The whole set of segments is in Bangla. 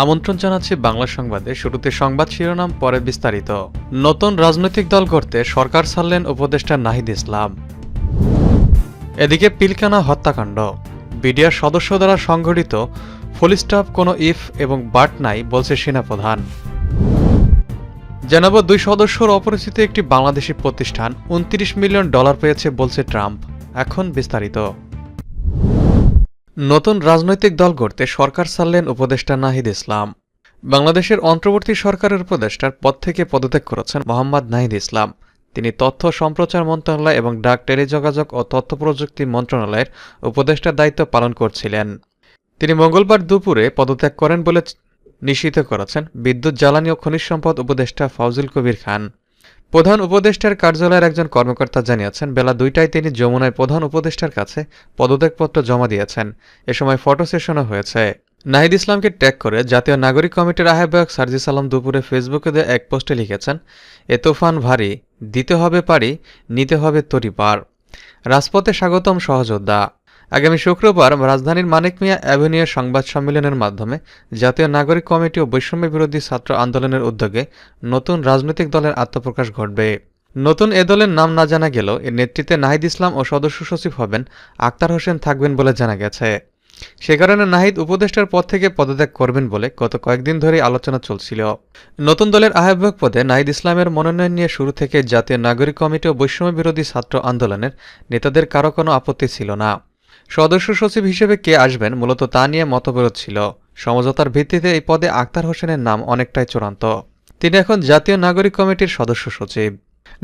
আমন্ত্রণ জানাচ্ছি বাংলা সংবাদে। শুরুতে সংবাদ শিরোনাম, পরে বিস্তারিত। নতুন রাজনৈতিক দল করতে সরকার ছাড়লেন উপদেষ্টা নাহিদ ইসলাম। এদিকে পিলখানা হত্যাকাণ্ড, বিডিআর সদস্য দ্বারা সংঘটিত, ফুলস্টপ কোনো ইফ এবং বাট নাই বলছে সেনাপ্রধান। জানাবো 2 সদস্যর অপরিচিত একটি বাংলাদেশি প্রতিষ্ঠান $29 মিলিয়ন পেয়েছে বলছে ট্রাম্প। এখন বিস্তারিত। নতুন রাজনৈতিক দল গড়তে সরকার ছাড়লেন উপদেষ্টা নাহিদ ইসলাম। বাংলাদেশের অন্তর্বর্তী সরকারের উপদেষ্টার পদ থেকে পদত্যাগ করেছেন মোহাম্মদ নাহিদ ইসলাম। তিনি তথ্য সম্প্রচার মন্ত্রণালয় এবং ডাক, টেলিযোগাযোগ ও তথ্য প্রযুক্তি মন্ত্রণালয়ের উপদেষ্টার দায়িত্ব পালন করছিলেন। তিনি মঙ্গলবার দুপুরে পদত্যাগ করেন বলে নিশ্চিত করেছেন বিদ্যুৎ, জ্বালানি ও খনিজ সম্পদ উপদেষ্টা ফজলুল কবির খান। প্রধান উপদেষ্টার কার্যালয়ের একজন কর্মকর্তা জানিয়েছেন, বেলা 2টায় তিনি যমুনায় প্রধান উপদেষ্টার কাছে পদত্যাগপত্র জমা দিয়েছেন। এ সময় ফটো সেশনও হয়েছে। নাহিদ ইসলামকে ট্যাগ করে জাতীয় নাগরিক কমিটির আহ্বায়ক সার্জিস আলম দুপুরে ফেসবুকে দেয়া এক পোস্টে লিখেছেন, এ তুফান ভারী, দিতে হবে পারি, নিতে হবে তরিপার। রাজপথে স্বাগতম সহযোদ্ধা। আগামী শুক্রবার রাজধানীর মানিক মিয়া অ্যাভিনিউয়ে সংবাদ সম্মেলনের মাধ্যমে জাতীয় নাগরিক কমিটি ও বৈষম্য বিরোধী ছাত্র আন্দোলনের উদ্যোগে নতুন রাজনৈতিক দলের আত্মপ্রকাশ ঘটবে। নতুন এ দলের নাম না জানা গেলেও এর নেতৃত্বে নাহিদ ইসলাম ও সদস্য সচিব হবেন আক্তার হোসেন থাকবেন বলে জানা গেছে। সে কারণে নাহিদ উপদেষ্টার পদ থেকে পদত্যাগ করবেন বলে গত কয়েকদিন ধরেই আলোচনা চলছিল। নতুন দলের আহ্বায়ক পদে নাহিদ ইসলামের মনোনয়ন নিয়ে শুরু থেকে জাতীয় নাগরিক কমিটি ও বৈষম্য বিরোধী ছাত্র আন্দোলনের নেতাদের কারো কোনো আপত্তি ছিল না। সদস্য সচিব হিসেবে কে আসবেন মূলত তা নিয়ে মতবিরোধ ছিল। সমঝোতার ভিত্তিতে এই পদে আক্তার হোসেনের নাম অনেকটাই চূড়ান্ত। তিনি এখন জাতীয় নাগরিক কমিটির সদস্য সচিব।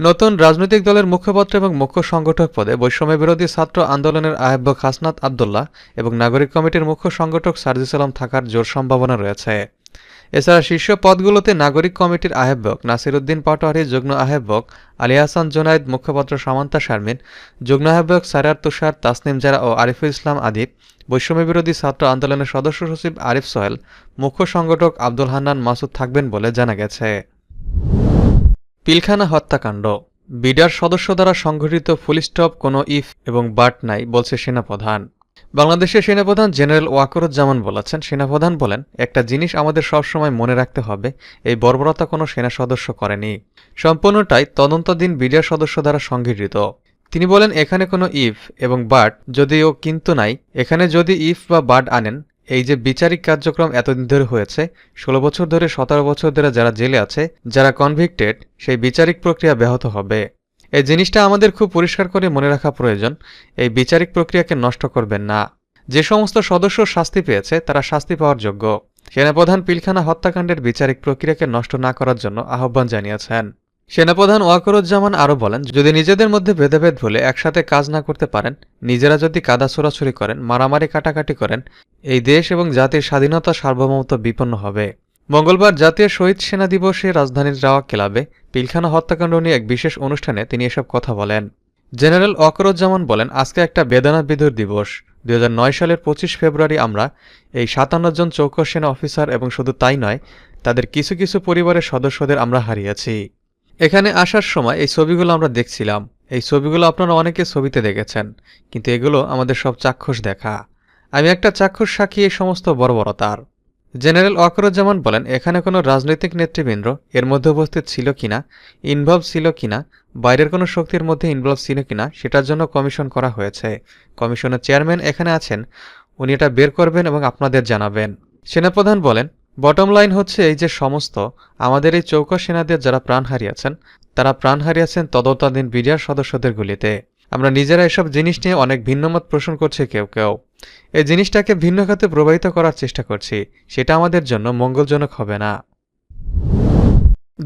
নতুন রাজনৈতিক দলের মুখপাত্র এবং মুখ্য সংগঠক পদে বৈষম্য বিরোধী ছাত্র আন্দোলনের আহ্বায়ক হাসনাত আবদুল্লাহ এবং নাগরিক কমিটির মুখ্য সংগঠক সার্জিস আলম থাকার জোর সম্ভাবনা রয়েছে। এছাড়া শীর্ষ পদগুলোতে নাগরিক কমিটির আহ্বায়ক নাসির উদ্দিন পাটোয়ারি, যুগ্ম আহ্বায়ক আলী হাসান জুনায়েদ, মুখপাত্র সামান্তা শারমিন, যুগ্ম আহ্বায়ক সারার তুষার, তাসনিম জারা ও আরিফুল ইসলাম আদিব, বৈষম্য বিরোধী ছাত্র আন্দোলনের সদস্য সচিব আরিফ সোহেল, মুখ্য সংগঠক আব্দুল হান্নান মাসুদ থাকবেন বলে জানা গেছে। পিলখানা হত্যাকাণ্ড, বিডিআর সদস্য দ্বারা সংঘটিত, ফুলস্টপ কোনো ইফ এবং বাট নাই বলছে সেনাপ্রধান। বাংলাদেশের সেনাপ্রধান জেনারেল ওয়াকারুজ্জামান বলেছেন, সেনাপ্রধান বলেন, একটা জিনিস আমাদের সবসময় মনে রাখতে হবে, এই বর্বরতা কোনো সেনা সদস্য করেনি, সম্পূর্ণটাই তদন্তাধীন বিডিআর সদস্য দ্বারা সংঘটিত। তিনি বলেন, এখানে কোনো ইফ এবং বাট যদিও কিন্তু নাই। এখানে যদি ইফ বা বাট আনেন, এই যে বিচারিক কার্যক্রম এতদিন ধরে হয়েছে, 16 বছর ধরে, 17 বছর ধরে যারা জেলে আছে, যারা কনভিক্টেড, সেই বিচারিক প্রক্রিয়া ব্যাহত হবে। এই জিনিসটা আমাদের খুব পরিষ্কার করে মনে রাখা প্রয়োজন। এই বিচারিক প্রক্রিয়াকে নষ্ট করবেন না। যে সমস্ত সদস্য শাস্তি পেয়েছে তারা শাস্তি পাওয়ার যোগ্য। সেনাপ্রধান পিলখানা হত্যাকাণ্ডের বিচারিক প্রক্রিয়াকে নষ্ট না করার জন্য আহ্বান জানিয়েছেন। সেনাপ্রধান ওয়াকারুজ্জামান আরও বলেন, যদি নিজেদের মধ্যে ভেদাভেদ ভুলে একসাথে কাজ না করতে পারেন, নিজেরা যদি কাদা ছোড়াছুরি করেন, মারামারি কাটাকাটি করেন, এই দেশ এবং জাতির স্বাধীনতা সার্বভৌমত্ব বিপন্ন হবে। মঙ্গলবার জাতীয় শহীদ সেনা দিবসে রাজধানীর রাওয়া ক্লাবে পিলখানা হত্যাকাণ্ড নিয়ে এক বিশেষ অনুষ্ঠানে তিনি এসব কথা বলেন। জেনারেল ওয়াকারুজ্জামান বলেন, আজকে একটা বেদনাবিধুর দিবস। 2009 সালের 25 ফেব্রুয়ারি আমরা এই 57 জন চৌকস সেনা অফিসার এবং শুধু তাই নয়, তাদের কিছু কিছু পরিবারের সদস্যদের আমরা হারিয়েছি। এখানে আসার সময় এই ছবিগুলো আমরা দেখছিলাম। এই ছবিগুলো আপনারা অনেকে ছবিতে দেখেছেন, কিন্তু এগুলো আমাদের সব চাক্ষুষ দেখা। আমি একটা চাক্ষুষ সাক্ষী এই সমস্ত বর্বরতার। জেনারেল ওয়াকারুজ্জামান বলেন, এখানে কোনো রাজনৈতিক নেতৃবৃন্দ এর মধ্যে উপস্থিত ছিল কিনা, ইনভলভ ছিল কিনা, বাইরের কোনো শক্তির মধ্যে ইনভলভ ছিল কিনা, সেটার জন্য কমিশন করা হয়েছে। কমিশনের চেয়ারম্যান এখানে আছেন, উনি এটা বের করবেন এবং আপনাদের জানাবেন। সেনাপ্রধান বলেন, বটম লাইন হচ্ছে এই যে সমস্ত আমাদের এই চৌকস সেনাদের যারা প্রাণ হারিয়েছেন, তারা প্রাণ হারিয়েছেন তদন্তাধীন বিডিআর সদস্যদের গুলিতে। আমরা নিজেরা এসব জিনিস নিয়ে অনেক ভিন্নমত পোষণ করছি কেউ কেউ। এই জিনিসটাকে ভিন্ন খাতে প্রবাহিত করার চেষ্টা করছি, সেটা আমাদের জন্য মঙ্গলজনক হবে না।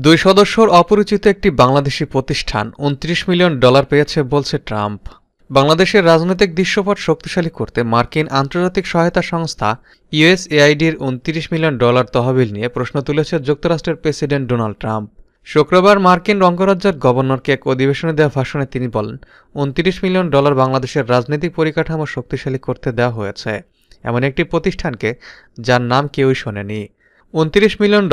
2 সদস্যর অপরিচিত একটি বাংলাদেশি প্রতিষ্ঠান $29 মিলিয়ন পেয়েছে বলছে ট্রাম্প। বাংলাদেশের রাজনৈতিক দৃশ্যপট শক্তিশালী করতে মার্কিন আন্তর্জাতিক সহায়তা সংস্থা ইউএসএআইডির $29 মিলিয়ন তহবিল নিয়ে প্রশ্ন তুলেছে যুক্তরাষ্ট্রের প্রেসিডেন্ট ডোনাল্ড ট্রাম্প। শুক্রবার মার্কিন অঙ্গরাজ্যের গভর্নরকে এক অধিবেশনে দেওয়া ভাষণে তিনি বলেন, $29 মিলিয়ন বাংলাদেশের রাজনৈতিক পরিকাঠামো শক্তিশালী করতে দেওয়া হয়েছে এমন একটি প্রতিষ্ঠানকে যার নাম কেউই শোনেনি। $29 মিলিয়ন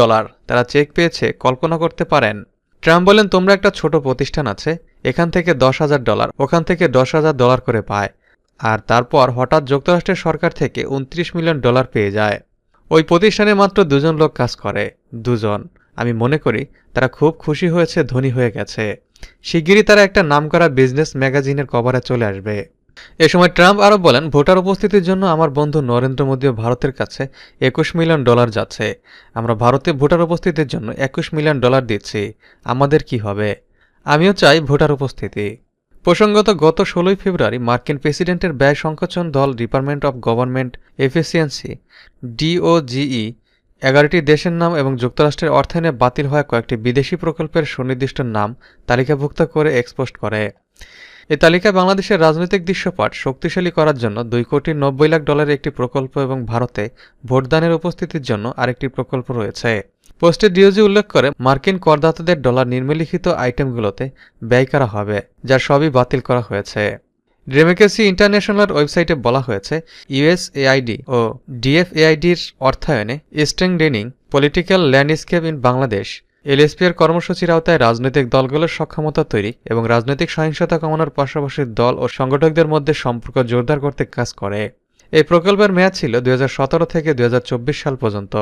তারা চেক পেয়েছে, কল্পনা করতে পারেন? ট্রাম্প বলেন, তোমরা একটা ছোট প্রতিষ্ঠান আছে, এখান থেকে $10,000, ওখান থেকে $10,000 করে পায়, আর তারপর হঠাৎ যুক্তরাষ্ট্রের সরকার থেকে $29 মিলিয়ন পেয়ে যায়। ওই প্রতিষ্ঠানে মাত্র 2জন লোক কাজ করে। 2জন। আমি মনে করি তারা খুব খুশি হয়েছে, ধনী হয়ে গেছে। শিগগিরই তারা একটা নামকরা বিজনেস ম্যাগাজিনের কভারে চলে আসবে। এ সময় ট্রাম্প আরও বলেন, ভোটার উপস্থিতির জন্য আমার বন্ধু নরেন্দ্র মোদীও ভারতের কাছে $21 মিলিয়ন যাচ্ছে। আমরা ভারতে ভোটার উপস্থিতির জন্য $21 মিলিয়ন দিচ্ছি। আমাদের কি হবে? আমিও চাই ভোটার উপস্থিতি। প্রসঙ্গত, গত 16 ফেব্রুয়ারি মার্কিন প্রেসিডেন্টের ব্যয় সংকোচন দল department of government efficiency DOGE 11টি দেশের নাম এবং যুক্তরাষ্ট্রের অর্থায়নে বাতিল হওয়া কয়েকটি বিদেশি প্রকল্পের সুনির্দিষ্ট নাম তালিকাভুক্ত করে এক্সপোস্ট করে। এই তালিকায় বাংলাদেশের রাজনৈতিক দৃশ্যপট শক্তিশালী করার জন্য $2,90,00,000 একটি প্রকল্প এবং ভারতে ভোটদানের উপস্থিতির জন্য আরেকটি প্রকল্প রয়েছে। পোস্টে ডিওজি উল্লেখ করে মার্কিন করদাতাদের ডলার নিম্নলিখিত আইটেমগুলোতে ব্যয় করা হবে, যার সবই বাতিল করা হয়েছে। ডেমোক্রেসি ইন্টারন্যাশনাল ওয়েবসাইটে বলা হয়েছে, ইউএসএআইডি ও ডিএফএআইডির অর্থায়নে strengthening political landscape in Bangladesh এলএসপির কর্মসূচির আওতায় রাজনৈতিক দলগুলোর সক্ষমতা তৈরি এবং রাজনৈতিক সহিংসতা কমানোর পাশাপাশি দল ও সংগঠকদের মধ্যে সম্পর্ক জোরদার করতে কাজ করে। এই প্রকল্পের মেয়াদ ছিল 2017 থেকে 2024 সাল পর্যন্ত।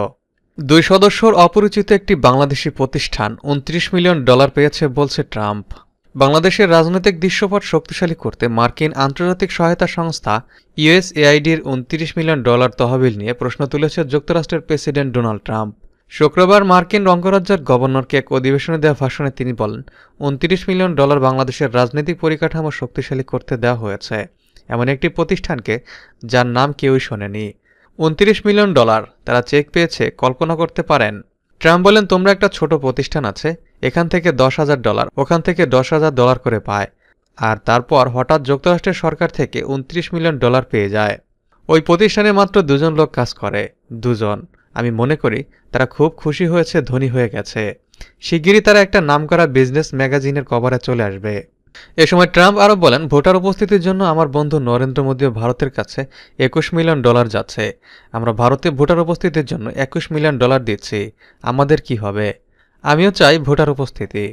2 সদস্যর অপরিচিত একটি বাংলাদেশি প্রতিষ্ঠান $29 মিলিয়ন পেয়েছে বলছে ট্রাম্প। বাংলাদেশের রাজনৈতিক দৃশ্যপট শক্তিশালী করতে মার্কিন আন্তর্জাতিক সহায়তা সংস্থা ইউএসএআইডির $29 মিলিয়ন তহবিল নিয়ে প্রশ্ন তুলেছে যুক্তরাষ্ট্রের প্রেসিডেন্ট ডোনাল্ড ট্রাম্প। শুক্রবার মার্কিন অঙ্গরাজ্যের গভর্নরকে এক অধিবেশনে দেওয়া ভাষণে তিনি বলেন, $29 মিলিয়ন বাংলাদেশের রাজনৈতিক পরিকাঠামো শক্তিশালী করতে দেওয়া হয়েছে এমন একটি প্রতিষ্ঠানকে যার নাম কেউই শোনেনি। $29 মিলিয়ন তারা চেক পেয়েছে, কল্পনা করতে পারেন? ট্রাম্প বলেন, তোমরা একটা ছোট প্রতিষ্ঠান আছে, এখান থেকে $10,000, ওখান থেকে $10,000 করে পায়, আর তারপর হঠাৎ যুক্তরাষ্ট্রের সরকার থেকে $29 মিলিয়ন পেয়ে যায়। ওই প্রতিষ্ঠানে মাত্র 2জন লোক কাজ করে। 2জন। আমি মনে করি তারা খুব খুশি হয়েছে, ধনী হয়ে গেছে। শিগগিরই তারা একটা নামকরা বিজনেস ম্যাগাজিনের কভারে চলে আসবে। এ সময় ট্রাম্প আরও বলেন, ভোটার উপস্থিতির জন্য আমার বন্ধু নরেন্দ্র মোদীও ভারতের কাছে $21 মিলিয়ন যাচ্ছে। আমরা ভারতে ভোটার উপস্থিতির জন্য $21 মিলিয়ন দিচ্ছি। আমাদের কি হবে? আমিও চাই ভোটার উপস্থিতি।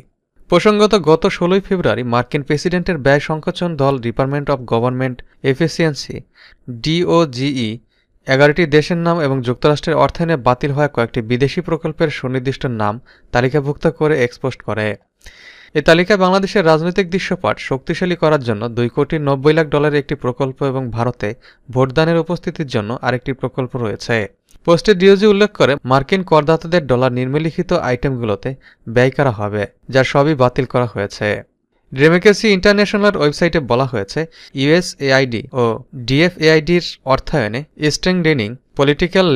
প্রসঙ্গত, গত 16 ফেব্রুয়ারি মার্কিন প্রেসিডেন্টের ব্যয় সংকোচন দল department of government efficiency DOGE 11টি দেশের নাম এবং যুক্তরাষ্ট্রের অর্থায়নে বাতিল হওয়া কয়েকটি বিদেশি প্রকল্পের সুনির্দিষ্ট নাম তালিকাভুক্ত করে এক্সপোস্ট করে। এই তালিকায় বাংলাদেশের রাজনৈতিক দৃশ্যপট শক্তিশালী করার জন্য $2,90,00,000 একটি প্রকল্প এবং ভারতে ভোটদানের উপস্থিতির জন্য আরেকটি প্রকল্প রয়েছে। পোস্টে ডিওজি উল্লেখ করে মার্কিন করদাতাদের ডলার নিম্নলিখিত আইটেমগুলোতে ব্যয় করা হবে, যার সবই বাতিল করা হয়েছে। ডেমোক্রেসি ইন্টারন্যাশনাল ওয়েবসাইটে বলা হয়েছে, ইউএসএআইডি ও ডিএফএআইডির অর্থায়নে স্ট্রেংথেনিং পলিটিক্যাল